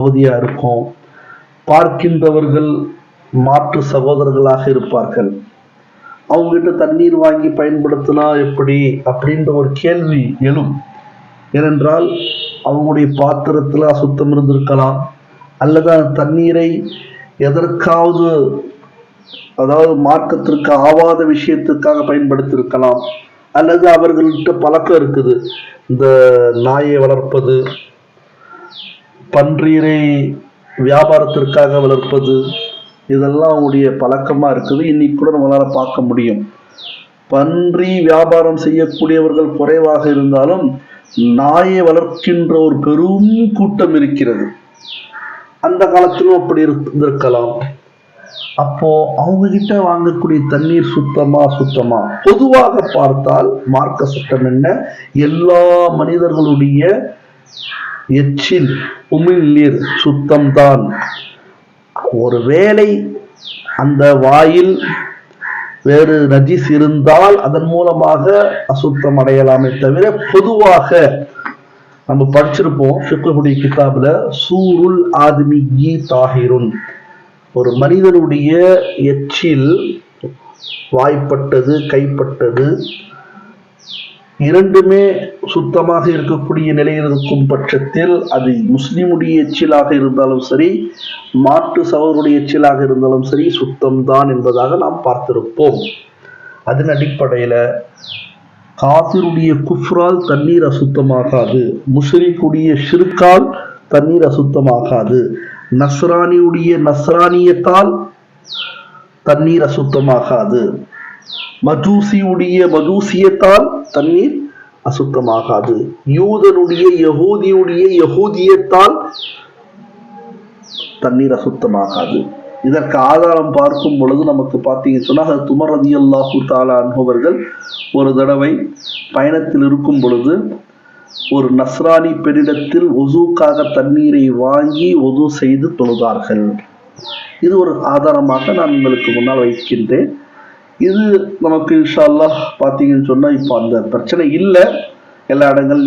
பகுதியா இருக்கும். பார்க்கின்றவர்கள் மாற்று சகோதரர்களாக இருப்பார்கள். அவங்ககிட்ட தண்ணீர் வாங்கி பயன்படுத்தினா எப்படி அப்படின்ற ஒரு கேள்வி எழும். ஏனென்றால் அவங்களுடைய பாத்திரத்தில் அசுத்தம் இருந்திருக்கலாம், அல்லது அந்த தண்ணீரை எதற்காவது, அதாவது மார்க்கத்திற்கு ஆவாத விஷயத்துக்காக பயன்படுத்தியிருக்கலாம், அல்லது அவர்கள்ட்ட பழக்கம் இருக்குது, இந்த நாயை வளர்ப்பது, பன்றீரை வியாபாரத்திற்காக வளர்ப்பது, இதெல்லாம் அவங்களுடைய பழக்கமா இருக்குது. இன்னைக்கு கூட நம்மளால பார்க்க முடியும். பன்றி வியாபாரம் செய்யக்கூடியவர்கள் குறைவாக இருந்தாலும் நாயை வளர்க்கின்ற ஒரு பெரும் கூட்டம் இருக்கிறது. அந்த காலத்திலும் அப்படி இருந்திருக்கலாம். அப்போ அவங்க கிட்ட வாங்கக்கூடிய தண்ணீர் சுத்தமா? பொதுவாக பார்த்தால் மார்க்க சட்டம் என்ன, எல்லா மனிதர்களுடைய எச்சில் உமிழ்நீர் சுத்தம்தான். ஒருவேளை அந்த வாயில் வேறு நஜீஸ் இருந்தால் அதன் மூலமாக அசுத்தம் அடையலாமே தவிர, பொதுவாக நம்ம படிச்சிருப்போம் ஃபிக்ஹுடைய கிதாபுல, சூருல் ஆத்மியி தாஹிருன், ஒரு மனிதனுடைய எச்சில் வாய்ப்பட்டது கைப்பட்டது இரண்டுமே சுத்தமாக இருக்கக்கூடிய நிலையில் இருக்கும் பட்சத்தில் அது முஸ்லிமுடைய எச்சிலாக இருந்தாலும் சரி, மாட்டு சகோதரருடைய எச்சிலாக இருந்தாலும் சரி, சுத்தம்தான் என்பதாக நாம் பார்த்திருப்போம். அதன் அடிப்படையில காஃபிருடைய குஃப்ரால் தண்ணீர் அசுத்தமாகாது, முஷ்ரிக்குடைய ஷிர்கால் தண்ணீர் அசுத்தமாகாது, நஸ்ரானியுடைய நஸ்ரானியத்தால் தண்ணீர் அசுத்தமாகாது, மஜூசியுடைய மஜூசியத்தால் தண்ணீர் அசுத்தமாகாது, யூதனுடைய யஹூதியுடைய யஹூதியத்தால் தண்ணீர் அசுத்தமாகாது. இதற்கு ஆதாரம் பார்க்கும் பொழுது நமக்கு பார்த்தீங்கன்னு சொன்னா, உமர் ரலியல்லாஹு தஆலா அன்ஹு அவர்கள் ஒரு தடவை பயணத்தில் இருக்கும் பொழுது ஒரு நஸ்ரானி பெண்ணிடத்தில் ஒதுக்காக தண்ணீரை வாங்கி ஒது செய்து தொழுதார்கள். இது ஒரு ஆதாரமாக நான் உங்களுக்கு முன்னால் வைக்கின்றேன். இது நமக்கு இன்ஷா அல்லாஹ் பார்த்தீங்கன்னு சொன்னா இப்போ அந்த பிரச்சனை இல்லை எல்லா இடங்கள்